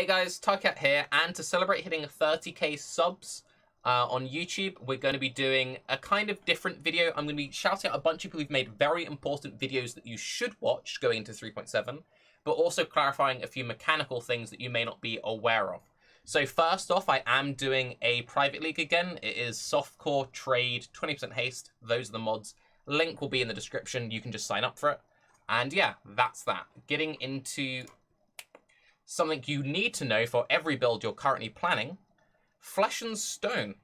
Hey guys, Paquette here, and to celebrate hitting 30k subs on YouTube, we're going to be doing a kind of different video. I'm going to be shouting out a bunch of people who've made very important videos that you should watch going into 3.7, but also clarifying a few mechanical things that you may not be aware of. So first off, I am doing a private league again. It is softcore, trade, 20% haste. Those are the mods. Link will be in the description. You can just sign up for it. And yeah, that's that. Getting into something you need to know for every build you're currently planning, Flesh and Stone.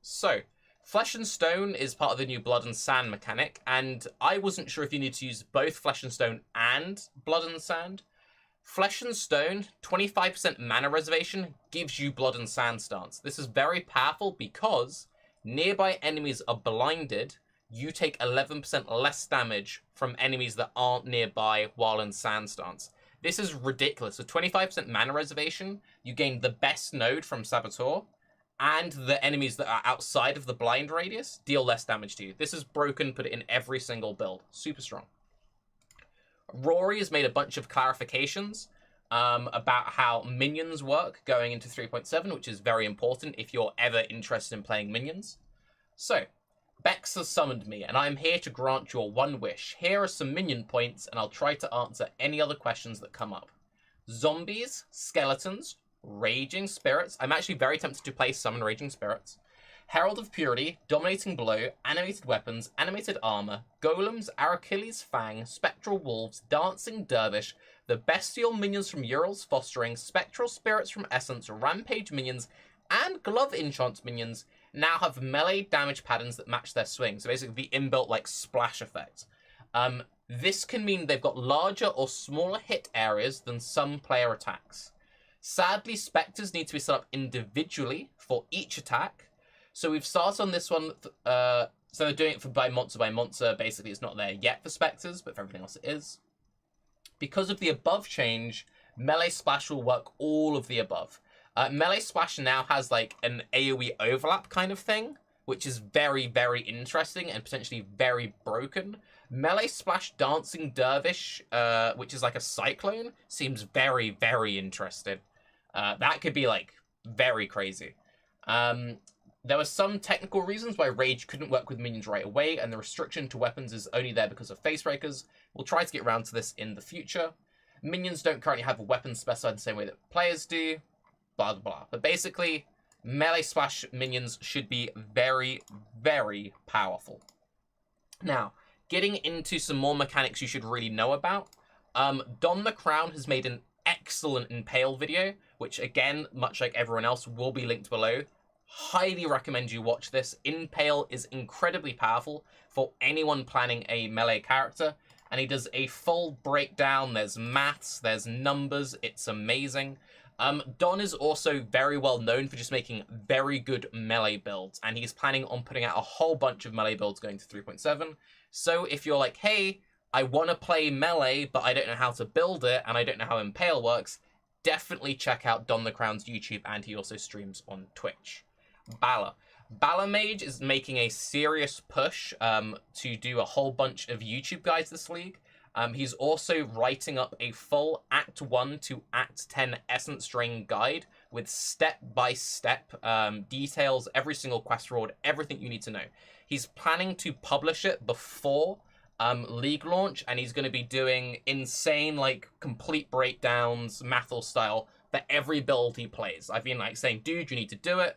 So, Flesh and Stone is part of the new Blood and Sand mechanic, and I wasn't sure if you need to use both Flesh and Stone and Blood and Sand. Flesh and Stone, 25% mana reservation, gives you Blood and Sand stance. This is very powerful because nearby enemies are blinded. You take 11% less damage from enemies that aren't nearby while in Sand stance. This is ridiculous. With 25% mana reservation, you gain the best node from Saboteur, and the enemies that are outside of the blind radius deal less damage to you. This is broken, put it in every single build. Super strong. Rory has made a bunch of clarifications about how minions work going into 3.7, which is very important if you're ever interested in playing minions. So, Bex has summoned me, and I am here to grant your one wish. Here are some minion points, and I'll try to answer any other questions that come up. Zombies, skeletons, raging spirits. I'm actually very tempted to play summon raging spirits. Herald of Purity, Dominating Blow, animated weapons, animated armor, golems, Achilles Fang, spectral wolves, dancing dervish, the bestial minions from Ural's Fostering, spectral spirits from Essence, rampage minions, and glove enchant minions now have melee damage patterns that match their swing. So basically the inbuilt like splash effect. This can mean they've got larger or smaller hit areas than some player attacks. Sadly, specters need to be set up individually for each attack. So we've started on this one. So they're doing it by monster. Basically, it's not there yet for specters, but for everything else it is. Because of the above change, melee splash will work all of the above. Melee Splash now has like an AoE overlap kind of thing, which is very, very interesting and potentially very broken. Melee Splash Dancing Dervish, which is like a cyclone, seems very, very interesting. That could be like very crazy. There were some technical reasons why Rage couldn't work with minions right away, and the restriction to weapons is only there because of face breakers. We'll try to get around to this in the future. Minions don't currently have a weapon specified the same way that players do. Blah, blah, blah. But basically, melee splash minions should be very, very powerful. Now, getting into some more mechanics you should really know about. Don the Crown has made an excellent Impale video, which again, much like everyone else, will be linked below. Highly recommend you watch this. Impale is incredibly powerful for anyone planning a melee character, and he does a full breakdown. There's maths, there's numbers, it's amazing. Don is also very well known for just making very good melee builds, and he's planning on putting out a whole bunch of melee builds going to 3.7. So if you're like, hey, I want to play melee, but I don't know how to build it, and I don't know how Impale works, definitely check out Don the Crown's YouTube, and he also streams on Twitch. Bala Mage is making a serious push to do a whole bunch of YouTube guides this league. He's also writing up a full Act 1 to Act 10 Essence Drain guide with step-by-step details, every single quest reward, everything you need to know. He's planning to publish it before League launch, and he's going to be doing insane, like, complete breakdowns, Mathel style, for every build he plays. I've been, like, saying, dude, you need to do it.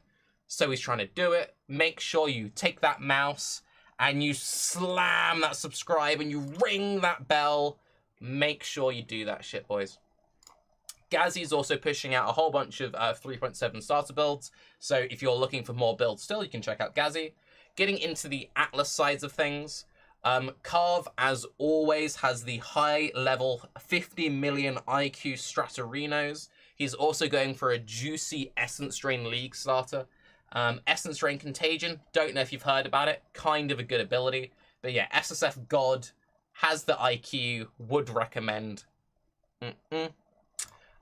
So he's trying to do it. Make sure you take that mouse and you slam that subscribe and you ring that bell. Make sure you do that shit, boys. Gazzy's also pushing out a whole bunch of 3.7 starter builds. So if you're looking for more builds still, you can check out Gazzy. Getting into the Atlas sides of things, Carve, as always, has the high-level 50 million IQ Stratorinos. He's also going for a juicy Essence Drain League starter. Essence Drain Contagion, don't know if you've heard about it, kind of a good ability. But yeah, SSF God has the IQ, would recommend.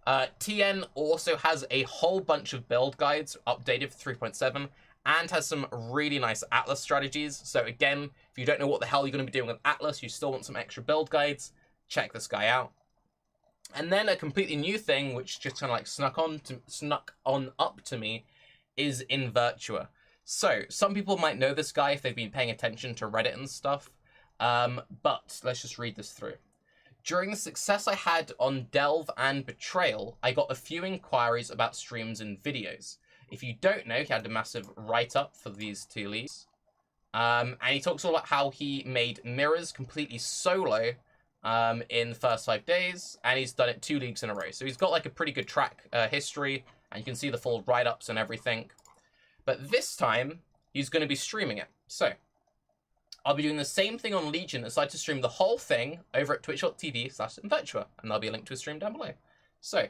TN also has a whole bunch of build guides updated for 3.7 and has some really nice Atlas strategies. So again, if you don't know what the hell you're going to be doing with Atlas, you still want some extra build guides, check this guy out. And then a completely new thing, which just kind of like snuck on up to me, is Invertua. So some people might know this guy if they've been paying attention to Reddit and stuff. But let's just read this through. During the success I had on Delve and Betrayal, I got a few inquiries about streams and videos. If you don't know, he had a massive write-up for these two leads. And he talks all about how he made mirrors completely solo in the first 5 days, and he's done it 2 leagues in a row. So he's got like a pretty good track history, and you can see the full write-ups and everything. But this time, he's going to be streaming it. So I'll be doing the same thing on Legion, aside to stream the whole thing over at twitch.tv/Invertua, and there'll be a link to a stream down below. So,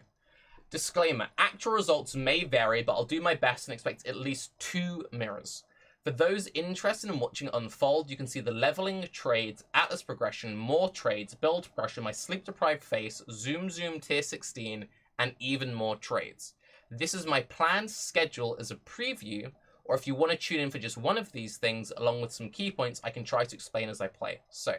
disclaimer, actual results may vary, but I'll do my best and expect at least 2 mirrors. For those interested in watching it unfold, you can see the leveling, trades, Atlas progression, more trades, build progression, my sleep-deprived face, zoom tier 16, and even more trades. This is my planned schedule as a preview, or if you want to tune in for just one of these things, along with some key points, I can try to explain as I play. So,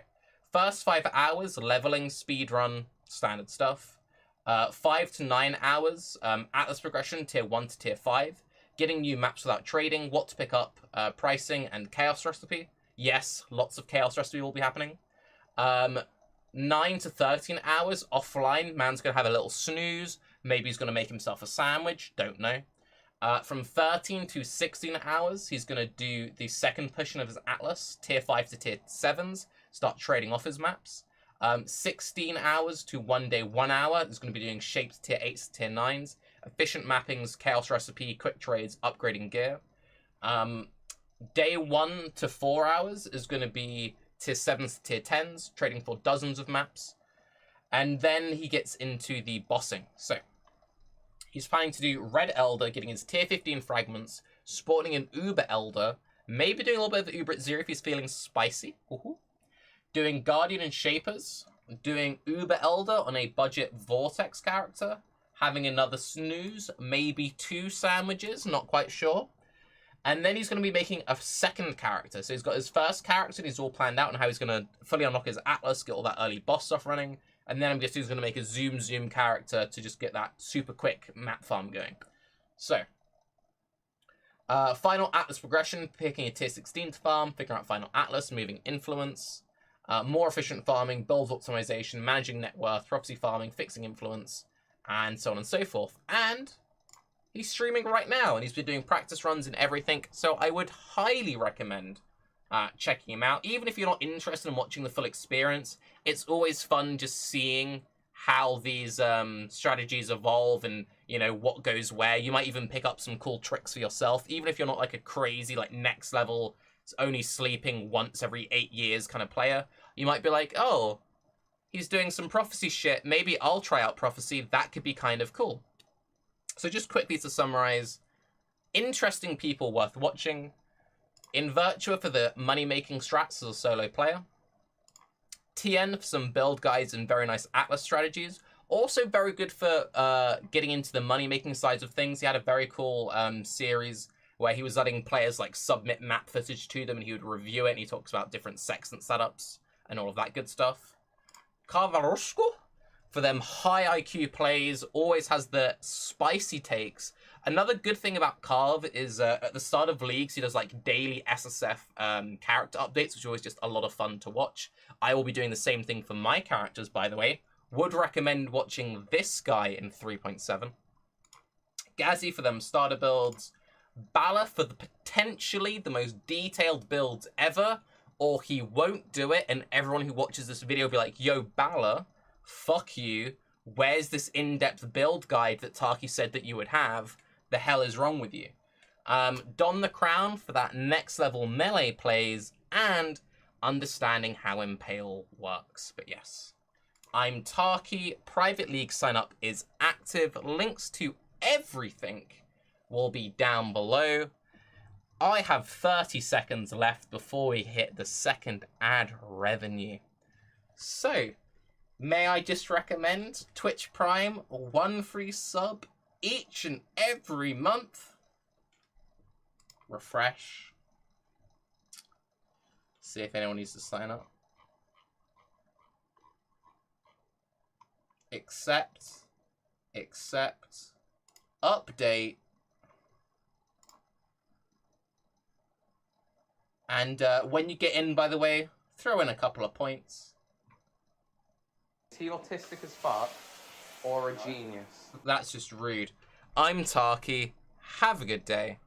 first 5 hours, leveling, speedrun, standard stuff. 5 to 9 hours, Atlas progression, tier 1 to tier 5. Getting new maps without trading, what to pick up, pricing, and chaos recipe. Yes, lots of chaos recipe will be happening. 9 to 13 hours, offline, man's going to have a little snooze. Maybe he's going to make himself a sandwich, don't know. From 13 to 16 hours, he's going to do the second pushing of his Atlas, tier 5 to tier 7s, start trading off his maps. 16 hours to 1 day, 1 hour, he's going to be doing shaped tier 8s to tier 9s, efficient mappings, chaos recipe, quick trades, upgrading gear. Day 1 to 4 hours is going to be tier 7s to tier 10s, trading for dozens of maps. And then he gets into the bossing. So, he's planning to do Red Elder, getting his tier 15 fragments, spawning an Uber Elder, maybe doing a little bit of the Uber at 0 if he's feeling spicy. Doing Guardian and Shapers, doing Uber Elder on a budget Vortex character, having another snooze, maybe 2 sandwiches, not quite sure. And then he's going to be making a second character. So he's got his first character, and he's all planned out on how he's going to fully unlock his Atlas, get all that early boss stuff running. And then I'm guessing he's going to make a zoom character to just get that super quick map farm going. So, final Atlas progression, picking a tier 16 to farm, figuring out final Atlas, moving influence, more efficient farming, build optimization, managing net worth, prophecy farming, fixing influence, and so on and so forth. And he's streaming right now, and he's been doing practice runs and everything, so I would highly recommend checking him out. Even if you're not interested in watching the full experience, it's always fun just seeing how these strategies evolve and, you know, what goes where. You might even pick up some cool tricks for yourself, even if you're not like a crazy, like, next level, only sleeping once every 8 years kind of player. You might be like, oh, he's doing some prophecy shit. Maybe I'll try out prophecy. That could be kind of cool. So just quickly to summarize, interesting people worth watching. Invertua for the money-making strats as a solo player. TN for some build guides and very nice Atlas strategies. Also very good for getting into the money-making sides of things. He had a very cool series where he was letting players like submit map footage to them, and he would review it, and he talks about different sextant setups and all of that good stuff. Carvarosko for them high IQ plays, always has the spicy takes. Another good thing about Carv is at the start of leagues, he does like daily SSF character updates, which are always just a lot of fun to watch. I will be doing the same thing for my characters, by the way. Would recommend watching this guy in 3.7. Gazzy for them starter builds. Bala for the potentially the most detailed builds ever, or he won't do it, and everyone who watches this video will be like, yo, Bala, fuck you. Where's this in-depth build guide that Taki said that you would have? The hell is wrong with you? Don the Crown for that next level melee plays and understanding how Impale works. But yes, I'm Taki. Private League sign up is active. Links to everything will be down below. I have 30 seconds left before we hit the second ad revenue. So, may I just recommend Twitch Prime, 1 free sub each and every month. Refresh. See if anyone needs to sign up. accept, update, and when you get in, by the way, throw in a couple of points. Is he autistic as fuck or a genius? That's just rude. I'm Tarky. Have a good day.